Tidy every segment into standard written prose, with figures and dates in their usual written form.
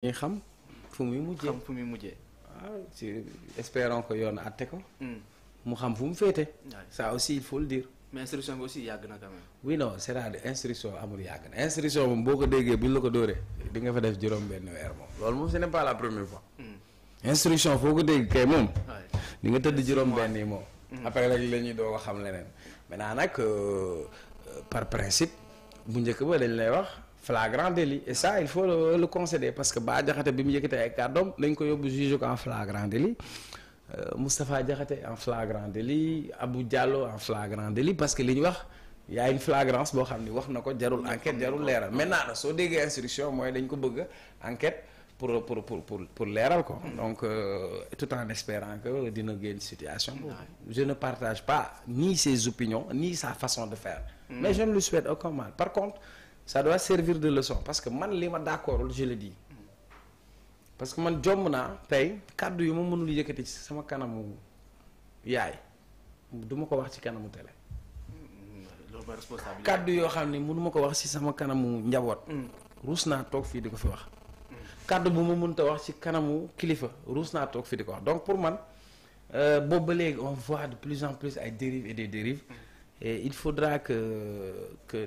ñuy xam fu muy mujjee xam fu muy mujjee. waaw ci espérons que yoon àtte ko. mu xam fu mu féete. ça aussi il faut le dire. mais instruction bi aussi yàgg na quand même. oui non c'est-à-dire instruction amul yàgg na instruction moom boo ko déggee buñ la ko dóoree di nga fa def juróom-benn weer moom. loolu moom ce n'est pas la première fois. instruction foo ko dégg kay moom. di nga tëdd juróom-benn yi moom. après la ñuy doog a xam leneen. maintenant nag par principe bu njëkk ba dañ lay wax. flagrant délit et ça il faut le concéder parce que Bah Diakhaté bi mu yëkkatee ay kàddoom dañ ko yóbbu juge ko en flagrant délit Moustapha Diakhaté en flagrant délit Abou Diallo en flagrant délit parce que li ñu wax y a une flagrance boo xam ni wax na ko jarul enquête jarul leeral maintenant nag soo déggee instruction mooy dañ ko bëgg enquête pour leeral ko donc tout en espérant que dina génn situation boobu je ne partage pas ni ses opinions ni sa façon de faire mais je ne lui souhaite aucun mal par contre ça doit servir de leçon parce que man li ma d'accordul je le dis parce que man jomm naa tey kàddu yi ma mënul yëkkati ci sama kanamu yaay du ma ko wax ci kanamu télé. loolu mooy responsabilité. kàddu yoo xam ne mënu ma ko wax ci sama kanamu njaboot. ruus naa toog fii di ko fi wax. kàddu bu ma mënta wax ci kanamu kilifa ruus naa toog fii di ko wax donc pour man boobu ba léegi on voit de plus en plus ay dérives et des dérives. Et il faudra que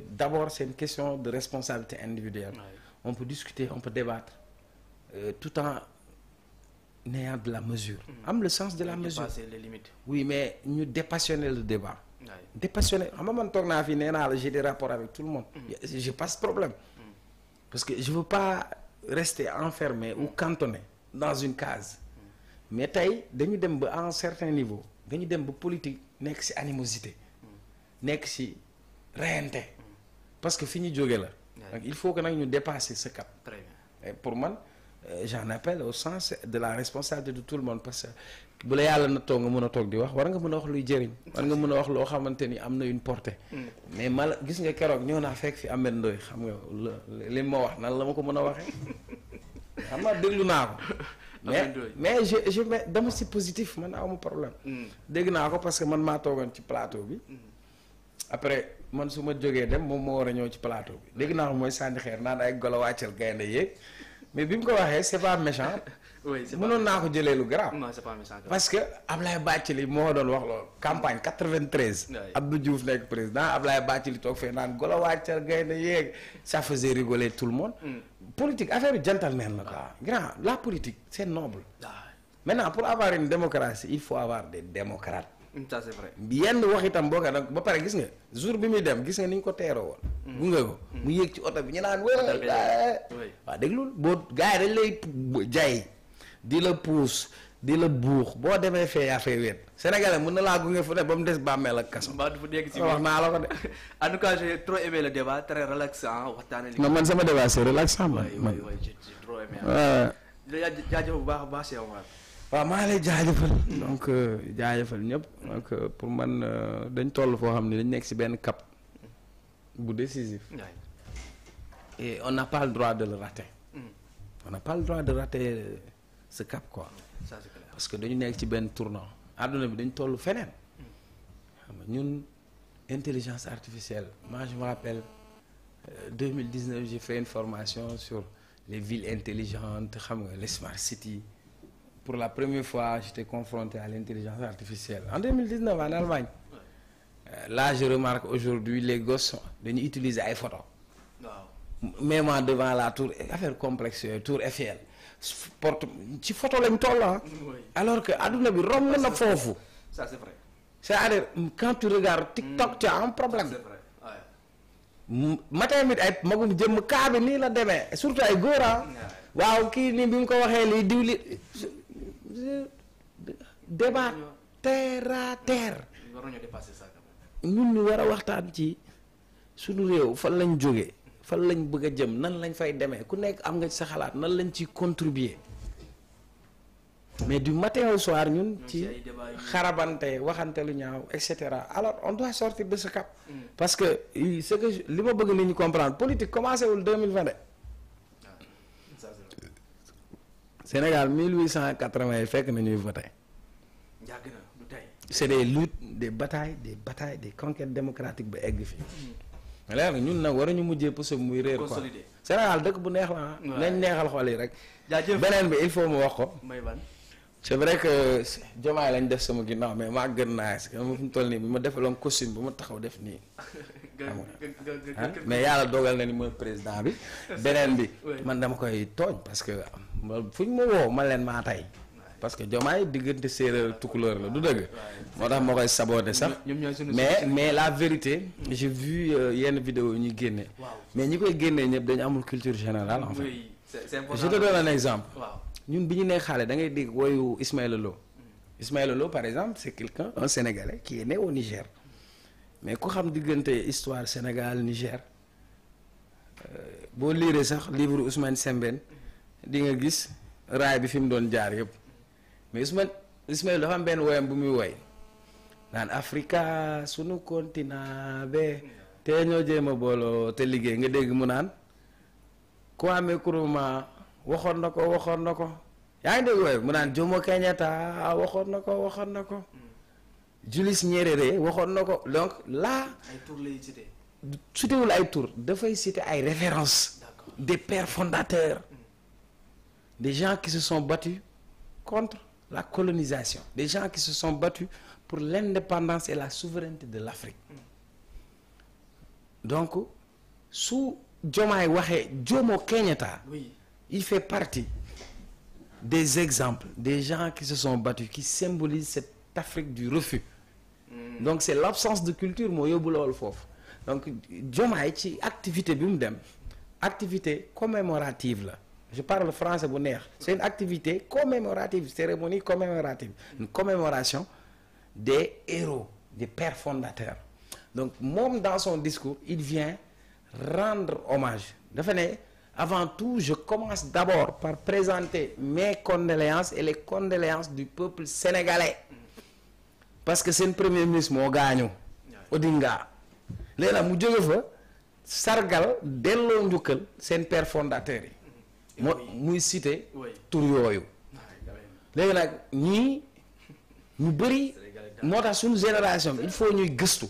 d'abord c'est une question de responsabilité individuelle. On peut discuter, on peut débattre tout en ayant de la mesure. Am le sens de la mesure. Dépasser les limites. Oui, mais ñu dépassionner le débat. Dépassionner xam nga man toog naa fi nee naa la j'ai des rapports avec tout le monde. J'ai pas ce problème. Parce que je veux pas rester enfermé ou cantonné dans une case. Mais tey dañu dem ba à un certain niveau dañu dem ba politique nekk ci animosité. nekk ci reyante parce que fi ñu jóge la donc il faut que nag ñu dépasser ce cap. Très bien. Et pour man j'en appelle au sens de la responsabilité de tout le monde parce que bu la yàlla na toog nga mën a toog di wax war nga mën a wax luy jëriñ war nga mën a wax loo xamante ni am na une portée mais mal gis nga keroog ñëw naa fekk fi Ameth Ndoye xam nga li ma wax nan la ma ko mën a waxee xam nga déglu naa ko mais je dama ci positif man awma problème dégg naa ko parce que man maa toogoon ci plateau bi après man su ma jógee dem moom moo war a ñëw ci plateau bi léegi naa mooy sànni xeer naan ay golo wàccal gaynde yéeg mais bi mu ko waxee c'est pas méchant. oui c'est pas mënoon naa ko jëlee lu grave. non c'est pas méchant. parce que Ablaye Bathily moo doon wax loolu campagne 93. Abdou Diouf nekk président Ablaye Bathily toog fee naan golo wàccal gaynde yéeg ça faisait rigoler tout le monde. politique affaire yu gentleman la quoi. grand la politique c'est noble. maintenant pour avoir une démocratie il faut avoir des démocrates. ça c'est vrai. yenn wax itam boo ko nag ba pare gis nga jour bi muy dem gis nga ni ñu ko teeroo woon. gunge ko mu yéeg ci oto bi ñu naan waaw déglul boo gars yi dañ lay jay di la puus di la buux boo demee fee yaa fee wéet Sénégalais mën na laa gunge fu ne ba mu des bàmmeel ak kaso. mbaa dafa dégg ci wax naa la ko de. en tout cas j'ai trop aimé le débat très relaxant waxtaanee. non man sama débat c'est relaxant man. oui j'ai trop aimé. jaajëf bu baax a baax Cheikh Omar. waaw maa lay jaajëfal donc jaajëfal ñëpp donc pour man dañ toll foo xam ne dañ nekk ci benn cap bu décisif et on n'a pas le droit de le rater on n'a pas le droit de rater ce cap quoi ça c'est clair. parce que dañu nekk ci benn tournant àdduna bi dañ toll feneen xam nga ñun intelligence artificielle moi je me rappelle 2019 j'ai fait une formation sur les villes intelligentes xam nga les smart cities. Pour la première fois j'étais confronté à l'intelligence artificielle en 2019 en Allemagne. Là je remarque aujourd'hui les gosses dañuy utiliser ay photos. waaw même devant la tour affaire complexe yooyu tour Eiffel porte ci photo lañ toll alors que adduna bi romb na foofu. ça c'est vrai. c'est-à-dire quand tu regardes TikTok tu as un problème. c'est vrai matin mit ay magum jëmm kaa bi nii la demee surtout ay góor waaw kii nii bi mu ko waxee lii diwli débat terre à terre. ñun ñu war a waxtaan ci suñu réew fan lañ jógee fan lañ bëgg a jëm nan lañ fay demee ku nekk am nga ci sa xalaat nan lañ ci contribuer mais du matin au soir ñun ci xarabante waxante lu ñaaw et cetera alors on doit sortir de ce cap. parce que ce que li ma bëgg nit ñi comprendre politique commencé wul 2020 de. Sénégal 1880 yi fekk na ñuy voté. yàgg na du tey. c'est des luttes des batailles des conquêtes démocratiques ba egg fii. mais léegi ñun nag waruñu mujjee pousse muy réer quoi. Sénégal dëkk bu neex la nañ neexal xol yi rek. jaajëf beneen bi il faut mu wax ko. may ban. c'est vrai que Diomaye lañ def sama ginnaaw mais maa gën naa est-ce que ma fi mu toll nii bi ma defaloon costume bu ma taxaw def nii. mais yàlla dogal na ni mooy président bi. beneen bi man dama koy tooñ parce que fu ñu ma woo ma leen maa tey. parce que Diomaye diggante séeréer tukulóor la du dëgg. moo tax moo koy saboté sax. mais la vérité. j'ai vu yenn vidéo yi ñuy génne. mais ñi koy génnee ñëpp dañu amul culture générale en fait. je te donne un exemple. ñun bi ñu nee xale da ngay dégg woyu Ismaïla Lo. Ismaïla Lo par exemple c'est quelqu'un un Sénégalais qui est né au Niger. mais ku xam diggante histoire Sénégal Niger boo liiree sax livre Ousmane Sembène di nga gis raay bi fi mu doon jaar yëpp mais Ismaïla dafa am benn woyam bu muy woy naan Africa sunu continent be te ñoo jéem a booloo te liggéey nga dégg mu naan Kwame Nkrumah waxoon na ko yaa ngi dégg woy mu naan Jomo Kenyatta waxoon na ko Julius Nyerere waxoon na ko donc là. ay tur lay cité. citéwul ay tur dafay citer ay références. des pères fondateurs. des gens qui se sont battus contre la colonisation. des gens qui se sont battus pour l'indépendance et la souveraineté de l'Afrique. donc su Diomaye waxee Jomo Kenyatta. oui il fait partie des exemples des gens qui se sont battus qui symbolisent cette Afrique du refus. donc c'est l'absence de culture moo yóbbu loolu foofu donc Diomaye ci activité bi mu dem activité commémorative la je parle français bu neex c'est une activité commémorative cérémonie commémorative une commémoration des héros des pères fondateurs donc moom dans son discours il vient rendre hommage dafa ne avant tout je commence d'abord par présenter mes condoléances et les condoléances du peuple sénégalais parce que seen premier ministre moo gaañu Odinga léegi nag mu jóge fa sargal delloo njukkal seen père fondateur yi muy cité tur yooyu léegi nag ñii ñu bëri moo tax suñu génération bi il faut ñuy gëstu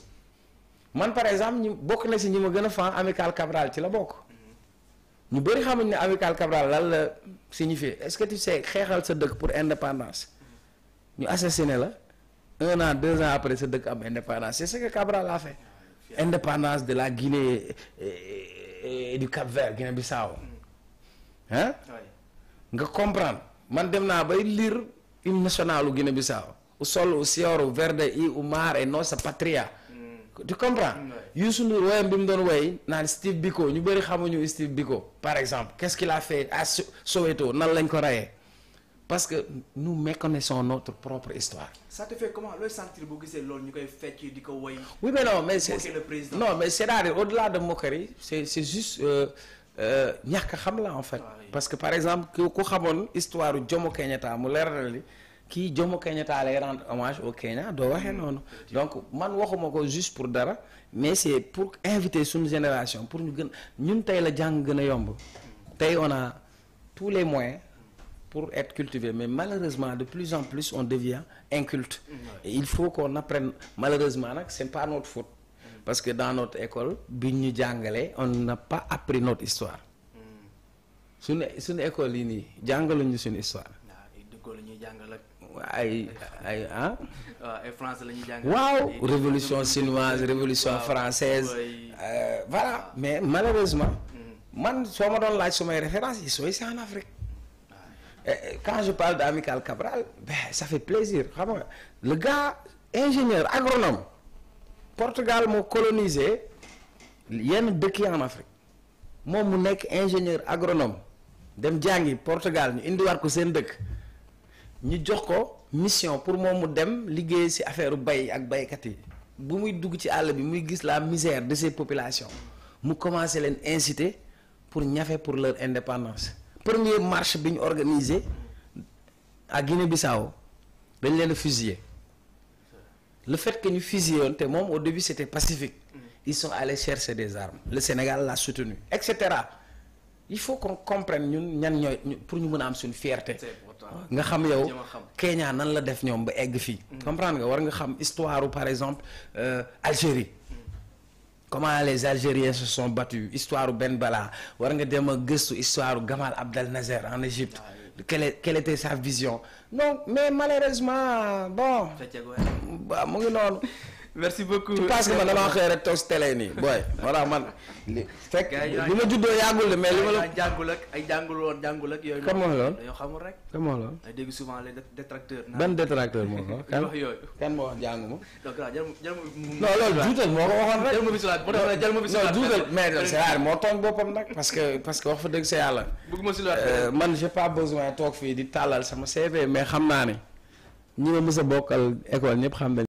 man par exemple ñu bokk na si ñi ma gën a fan Amical Cabral ci la bokk ñu bëri xamuñ ne Amical Cabral lan la signifie est-ce que tu sais xeexal sa dëkk pour indépendance ñu assassiné la 1 an 2 ans après sa dëkk am indépendance c'est ce que Cabral a fait indépendance de la Guinée et du Cap-Vert Guinée-Bissau hein nga comprendre man dem naa bay lire hymne national u Guinée-Bissau o solo o sioro verde e o mar e nossa patria tu comprends Youssou Ndour woyam bi mu doon woy naan Steve Biko ñu bëri xamuñu Steve Biko par exemple qu'est-ce qu'il a fait à Soweto nan lañ ko rayee parce que nous méconnaissons notre propre histoire. ça te fait comment looy sentir bu gisee loolu ñu koy fecc di ko woy. oui mais non mais c'est le président. non mais c'est-à-dire au-delà de moquerie c'est juste ñàkk xam la en fait. parce que par exemple ku xamoon histoire Jomo Kenyatta mu leer na li kii Jomo Kenyatta lay rendre hommage au Kenya doo waxee noonu. donc man waxuma ko juste pour dara mais c'est pour inviter suñu génération pour ñu gën ñun tey la jàng gën a yomb tey on a tous les moyens. pour être cultivé mais malheureusement de plus en plus on devient inculte et il faut qu'on apprenne malheureusement nag c'est pas notre faute parce que dans notre école bi ñu jàngalee on n'a pas appris notre histoire suñu école yi nii jàngaluñu suñu histoire ay français la ñuy jàngal waaw révolution chinoise révolution française voilà mais malheureusement man soo ma doon laaj sumay références yi sooy c'est en Afrique. Quand je parle d'Amical Cabral ben ça fait plaisir xam nga le gars ingénieur agronome Portugal moo colonisé yenn dëkk yi en Afrique moom mu nekk ingénieur agronome dem jàngi Portugal ñu indiwaat ko seen dëkk ñu jox ko mission pour moom mu dem liggéey ci affaire bay ak baykat yi bu muy dugg ci àll bi muy gis la misère de ces populations mu commencé leen inciter pour ñafe pour leur indépendance. Première marche bi ñu organisé à Guinée-Bissau dañ leen a fusillé le fait que ñu fusillé woon te moom au début c'était pacifique ils sont allés chercher des armes le Sénégal l'a soutenu et cetera il faut qu'on comprenne ñun ñan ñooy pour ñu mën a am suñu fierté nga xam yow Kenya nan la def ñoom ba egg fii comprendre nga war nga xam histoire par exemple Algérie comment les Algériens se sont battus histoire Ben Bala war nga dem a gëstu histoire Gamal Abdel Nasser en Égypte quelle était sa vision non mais malheureusement bon waaw mu ngi noonu. merci beaucoup. tu penses que man damaa xëy rek toog si télé nii booy voilà man. fekk li ma juddoo yàggul de mais li ma la. jàngul ak ay jàngul ak yooyu. kan moo lool dañoo xamul rek. kan moo lool. ay dégg souvent les détracteurs. ban détracteur moo ko. kan wax yooyu. kan moo wax jàngu ma. donc waaw jël non loolu juutal moo ko waxoon rek. jël ma bisimilah moo tax jël ma bisimilah. non juutal mais c'est rare moo tooñ boppam nag parce que wax fa dëgg sa yàlla. bëgguma si man j'ai pas besoin toog fii di tàllal sama CV mais xam naa ne ñi ma mës a bokkal école ñëpp xam nañ